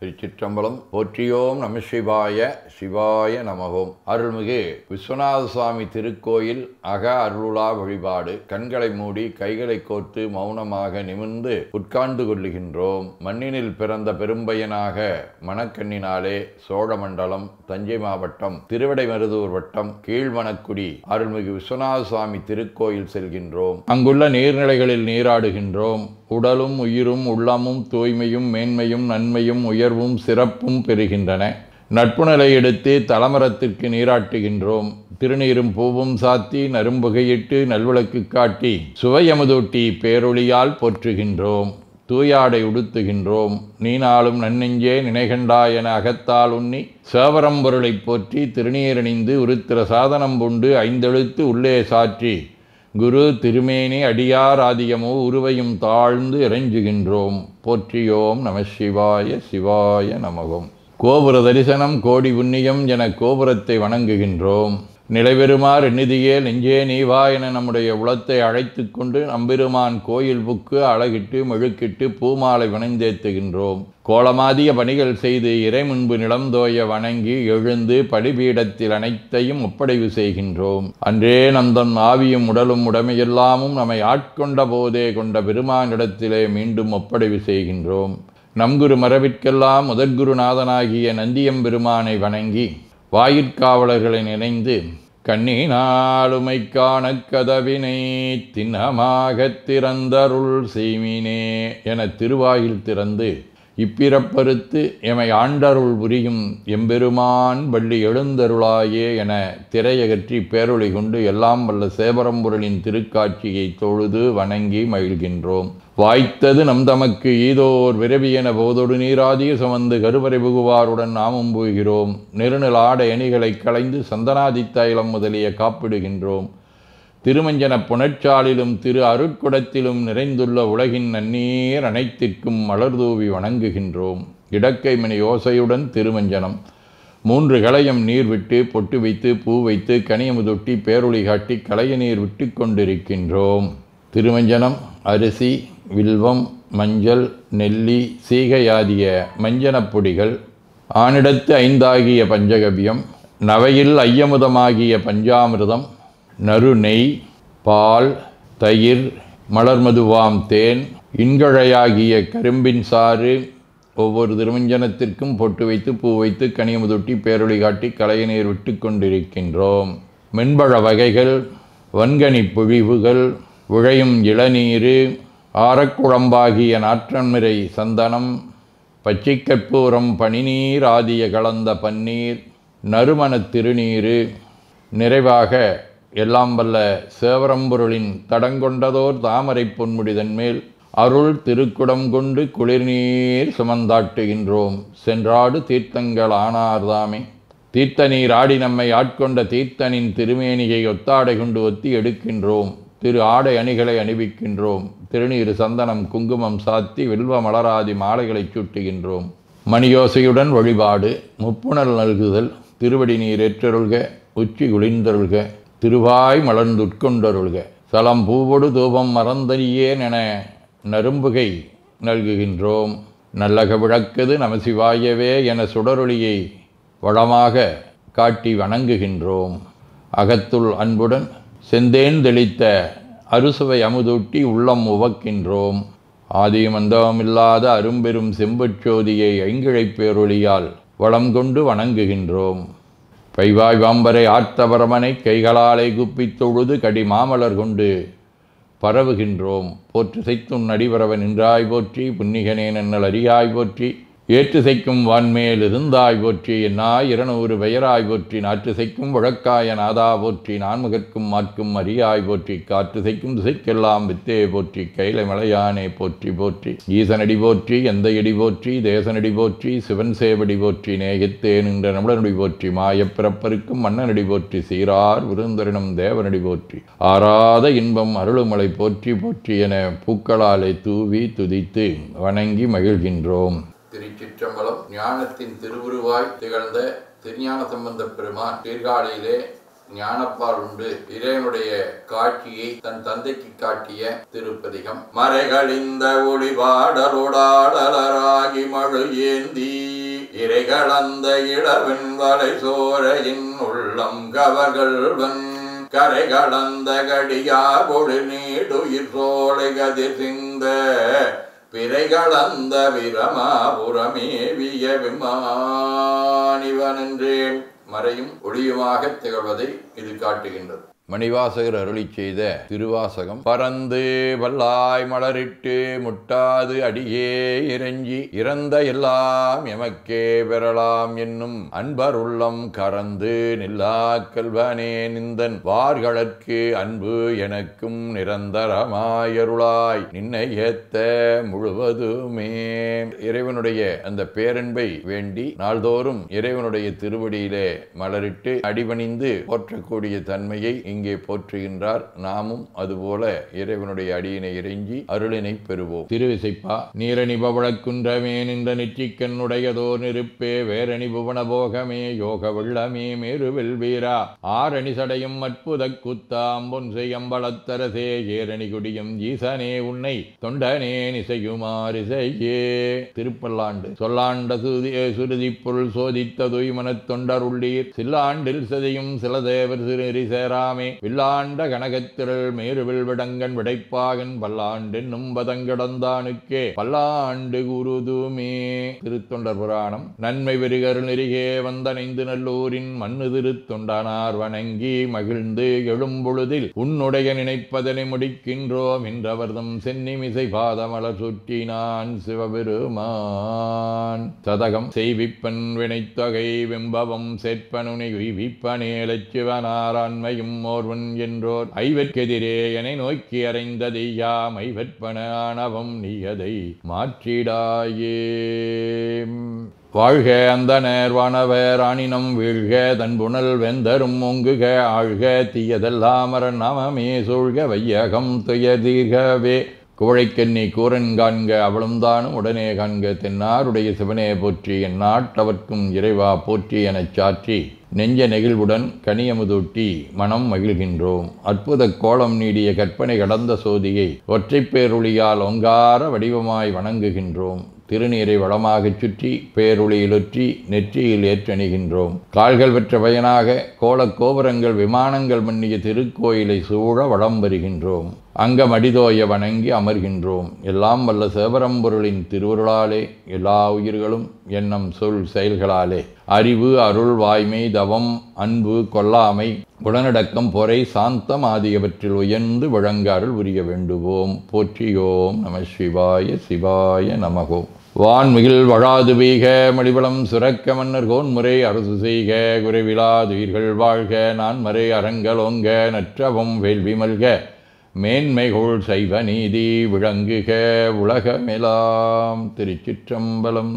திருச்சிற்றம்பலம். போற்றியோம் நம சிவாய. சிவாய நமவோம். அருள்மிகு விஸ்வநாத சுவாமி திருக்கோயில் அக அருளுலா வழிபாடு. கண்களை மூடி கைகளை கோர்த்து மௌனமாக நிமிர்ந்து உட்கார்ந்து கொள்ளுகின்றோம். மண்ணினில் பிறந்த பெரும்பயனாக மணக்கண்ணினாலே சோழமண்டலம், தஞ்சை மாவட்டம், திருவிடைமருதூர் வட்டம், கீழ்மணக்குடி அருள்மிகு விஸ்வநாத சுவாமி திருக்கோயில் செல்கின்றோம். அங்குள்ள நீர்நிலைகளில் நீராடுகின்றோம். உடலும் உயிரும் உள்ளமும் தூய்மையும் மேன்மையும் நன்மையும் உயர்வும் சிறப்பும் பெறுகின்றன. நட்புணலை எடுத்து தலமரத்திற்கு நீராட்டுகின்றோம். திருநீரும் பூவும் சாத்தி நரும்புகையிட்டு நல்விளக்கு காட்டி சுவையமுதூட்டி பேரொளியால் போற்றுகின்றோம். தூயாடை உடுத்துகின்றோம். நீனாலும் நன்னெஞ்சே நினைகண்டாய் என அகத்தால் உண்ணி சேவரம்பொருளை போற்றி திருநீரணிந்து உருத்திர சாதனம் பூண்டு ஐந்தெழுத்து உள்ளே சாற்றி குரு திருமேனி அடியார் ஆதியமோ உருவையும் தாழ்ந்து இறைஞ்சுகின்றோம். போற்றியோம் நம சிவாய. சிவாய நமவோம். கோபுர தரிசனம் கோடி புண்ணியம் என கோபுரத்தை வணங்குகின்றோம். நிலைபெறுமாறு எண்ணிதியே நெஞ்சே நீவா என நம்முடைய உளத்தை அழைத்து கொண்டு நம்பெருமான் கோயில் புக்கு அழகிட்டு மெழுக்கிட்டு பூமாலை வணந்தேத்துகின்றோம். கோலமாதிய பணிகள் செய்து இறை முன்பு நிலந்தோய வணங்கி எழுந்து பலிபீடத்தில் அனைத்தையும் ஒப்படைவு செய்கின்றோம். அன்றே நந்தன் ஆவியும் உடலும் உடமையெல்லாமும் நம்மை ஆட்கொண்ட போதே கொண்ட பெருமானிடத்திலே மீண்டும் ஒப்படைவு செய்கின்றோம். நம்குரு மரபிற்கெல்லாம் முதற்குருநாதனாகிய நந்தியம்பெருமானை வணங்கி வாயிற்காவலர்களை நினைந்து கண்ணினாலுமை காண கதவினை திண்ணமாகத் திறந்தருள் செய்மினே என திருவாயில் திறந்து இப்பிறப்பறுத்து எமை ஆண்டருள் புரியும் எம்பெருமான் வள்ளி எழுந்தருளாயே என திரையகற்றி பேரொளி கொண்டு எல்லாம் வல்ல சேவரம்பொருளின் திருக்காட்சியை தொழுது வணங்கி மகிழ்கின்றோம். வாய்த்தது நம் தமக்கு ஈதோர் விரவியென போதொடு நீராதிய சுமந்து கருவறை புகுவாருடன் நாமும் போகிறோம். நெருநில ஆடை அணிகளை களைந்து சந்தனாதி தைலம் முதலிய காப்பிடுகின்றோம். திருமஞ்சன புனற்சாலிலும் திரு அருட்குடத்திலும் நிறைந்துள்ள உலகின் நன்னீர் அனைத்திற்கும் மலர்தூவி வணங்குகின்றோம். இடக்கை மணி யோசையுடன் திருமஞ்சனம் 3 களையம் நீர் விட்டு பொட்டு வைத்து பூ வைத்து கனியமுதொட்டி பேரொளி காட்டி களைய நீர் விட்டு கொண்டிருக்கின்றோம். திருமஞ்சனம் அரிசி, வில்வம், மஞ்சள், நெல்லி, சீகையாதிய மஞ்சனப் பொடிகள், ஆனிடத்து 5 ஆகிய பஞ்சகவ்யம், நவையில் ஐயமுதமாகிய பஞ்சாமிர்தம், நறு நெய், பால், தயிர், மலர்மதுவாம் தேன், இன்கழையாகிய கரும்பின் சாறு, ஒவ்வொரு திருமஞ்சனத்திற்கும் பொட்டு வைத்து பூ வைத்து கனியமுதொட்டி பேரொளி காட்டி களைய நீர் விட்டு கொண்டிருக்கின்றோம். மென்பழ வகைகள், வன்கனி பொழிவுகள், உழையும் இளநீர், ஆரக்குழம்பாகிய நாற்றன்மிரை சந்தனம், பச்சைக்கற்பூரம், பனிநீர் ஆதிய கலந்த பன்னீர், நறுமணத் திருநீர், நிறைவாக எல்லாம் வல்ல சேவரம்பொருளின் தடங்கொண்டதோர் தாமரை பொன்முடிதன் மேல் அருள் திருக்குடம் கொண்டு குளிர்நீர் சுமந்தாட்டுகின்றோம். சென்றாடு தீர்த்தங்கள் ஆனார்தாமே. தீர்த்த நீர் ஆடி நம்மை ஆட்கொண்ட தீர்த்தனின் திருமேனியை ஒத்தாடை கொண்டு ஒத்தி எடுக்கின்றோம். திரு ஆடை அணிகளை அணிவிக்கின்றோம். திருநீர் சந்தனம் குங்குமம் சாத்தி வில்வ மலராதி மாலைகளை சூட்டுகின்றோம். மணியோசையுடன் வழிபாடு. முப்புணல் நல்குதல். திருவடி நீர் ஏற்றருள்க. உச்சி குளிர்ந்தருள்க. திருவாய் மலர்ந்துட்கொண்டருள்க. சலம் பூவொடு தூபம் மறந்தறியேன் என நரும்புகை நல்குகின்றோம். நல்லக விளக்குது நமசிவாயவே என சுடரொளியை வளமாக காட்டி வணங்குகின்றோம். அகத்துள் அன்புடன் செந்தேன் தெளித்த அறுசுவை அமுதூட்டி உள்ளம் உவக்கின்றோம். ஆதியும் அந்தமில்லாத அரும்பெரும் செம்புச்சோதியை ஐங்கிழைப் பேரொளியால் வளம் கொண்டு வணங்குகின்றோம். பைவாய் வாம்பரை ஆர்த்தபரமனை கைகளாலே குப்பித் தொழுது கடி மாமலர் கொண்டு பரவுகின்றோம். போற்று செய்த்தும் நடிபரவ நின்றாய் போற்றி. புன்னிகனே நன்னல் அறியாய் போற்றி. ஏற்று செய்க்கும் வான்மேல் இருந்தாய் போற்றி. என்னாய் 200 பெயராய் போற்றி. நாற்று செய்க்கும் வழக்காய நாதா போற்றி. நான்முகற்கும் மாற்கும் அறியாய் போற்றி. காற்று செய்க்கும் திசைக்கெல்லாம் வித்தே போற்றி. கைலை மலையானே போற்றி போற்றி. ஈசனடி போற்றி. எந்த எடி போற்றி. தேசனடி போற்றி. சிவன் சேவடி போற்றி. நேயத்தே நின்ற நம்மளனடி போற்றி. மாயப்பிறப்பருக்கும் மன்னனடி போற்றி. சீரார் விருந்தரினும் தேவனடி போற்றி. ஆராத இன்பம் அருளுமலை போற்றி போற்றி என பூக்களாலே தூவி துதித்து வணங்கி மகிழ்கின்றோம். திருச்சிற்றம்பலம். ஞானத்தின் திருவுருவாய் திகழ்ந்த திருஞான சம்பந்த பெருமான் சீர்காழியிலே ஞானப்பால் உண்டு இறைவனுடைய காட்சியை தன் தந்தைக்கு காட்டிய திருப்பதிகம். மறைகளிந்த ஒளிபாடலோடாடலராகி மழு ஏந்தி இறைகளந்த இளவன் வலை சோரையின் உள்ளம் கவர்கள்வன் கரை கடந்த கடியா பொழு நீடுயிர் சோலை கதிர் சிந்த பிறை கடந்த பிரமாபுரமேவிய விமானிவன் என்றே மறையும் ஒளியுமாக திகழ்வதை இது காட்டுகின்றது. மணிவாசகர் அருளி செய்த திருவாசகம். பறந்து வல்லாய் மலரிட்டு முட்டாது அடியே இறைஞ்சி இறந்த எல்லாம் எமக்கே பெறலாம் என்னும் அன்பர் உள்ளம் கறந்து நில்லா கல்வனே நிந்தன் வார்களற்கு அன்பு எனக்கும் நிரந்தரமாயருளாய் நின்னை ஏத்த முழுவதுமே. இறைவனுடைய அந்த பேரன்பை வேண்டி நாள்தோறும் இறைவனுடைய திருவடியிலே மலரிட்டு அடிபணிந்து போற்றக்கூடிய தன்மையை இங்கே போற்றுகின்றார். நாமும் அதுபோல இறைவனுடைய அடியினை இறைஞ்சி அருளினை பெறுவோம். திருவிசைப்பா. நீரணி பவளக்குன்றமே நின்ற நெற்றிக்கண்ணுடையதோ நெருப்பே வேரணி புவன போகமே யோக வெள்ளமே மேருவில் வீரா ஆரணி சடையும் அற்புத குத்தாம்பொன் செய்யம்பளத்தரசே ஏரணி குடியும் ஈசனே உன்னை தொண்டனே நிசையுமாரிசையே. திருப்பல்லாண்டு. சொல்லாண்ட சுருதி பொருள் சோதித்த துய்மனத் தொண்டர் உள்ளீர் சில்லாண்டில் சதியும் சில தேவர் சிறு சேராமே வில்லாண்ட கனகத்திரள் மேருவில் விடங்கன் விடைப்பாகன் பல்லாண்டென்னும் பதங்கடந்தானுக்கே பல்லாண்டு குருதுமே. திருத்தொண்டர் புராணம். நன்மை பெருகருள் நெறிகே வந்தனைந்து நல்லூரின் மண்ணு திருத்தொண்டனார் வணங்கி மகிழ்ந்து எழும்பொழுதில் உன்னுடைய நினைப்பதனை முடிக்கின்றோம் என்றவர்தம் சென்னிமிசை பாதமலர் சுற்றினான் சிவபெருமான். சதகம். செய்விப்பன் வினைத்தொகை வெம்பவம் சேர்ப்பனுனை உய்விப்பனே லட்சுவனாரான்மையும் ஓர்வன் என்றோர் ஐவர்க்கெதிரே என நோக்கி அறைந்ததையா மைவற்பன ஆணவம் நீயதை மாற்றிடாயே. வாழ்க அந்தனர் வானவர் ஆணினம் வீழ்க தன்புணல் வெந்தரும் ஒங்குக ஆழ்க தீயதெல்லாம் அரண் நாமமே சூழ்க வையகம் துயர் தீர்கவே. குவழைக்கண்ணி கூரன் காண்க அவளும் தானும் உடனே காண்க தென்னாருடைய சிவனே போற்றி என் நாட்டவர்க்கும் இறைவா போற்றி எனச் சாற்றி நெஞ்ச நெகிழ்வுடன் கனியமுதூட்டி மனம் மகிழ்கின்றோம். அற்புத கோலம் நீடிய கற்பனை கடந்த சோதியை ஒற்றைப் பேருளியால் ஒங்கார வடிவமாய் வணங்குகின்றோம். திருநீரை வளமாகச் சுற்றி பேருளியிலொற்றி நெற்றியில் ஏற்றணிகின்றோம். கால்கள் பெற்ற பயனாக கோலக்கோபுரங்கள் விமானங்கள் மன்னிய திருக்கோயிலை சூழ வளம் வருகின்றோம். அங்கம் அடிதோய வணங்கி அமர்கின்றோம். எல்லாம் வல்ல சிவபரம்பொருளின் திருவருளாலே எல்லா உயிர்களும் எண்ணம் சொல் செயல்களாலே அறிவு அருள் வாய்மை தவம் அன்பு கொல்லாமை குணநடக்கம் பொறை சாந்தம் ஆகியவற்றில் உயர்ந்து வழங்க அருள் புரிய வேண்டுவோம். போற்றியோம் நம சிவாய சிவாய நமகோம். வான்மிகில் வழாது பெய்க மடிவளம் சுரக்க மன்னர் கோன்முறை அரசு செய்க குறைவிலாதுயிர்கள் வாழ்க நான்மறை அறங்கலோங்க நற்றவம் வேள்வி மல்க மேன்மைகோள் சைவ நீதி விளங்குக உலகமெலாம். திருச்சிற்றம்பலம்.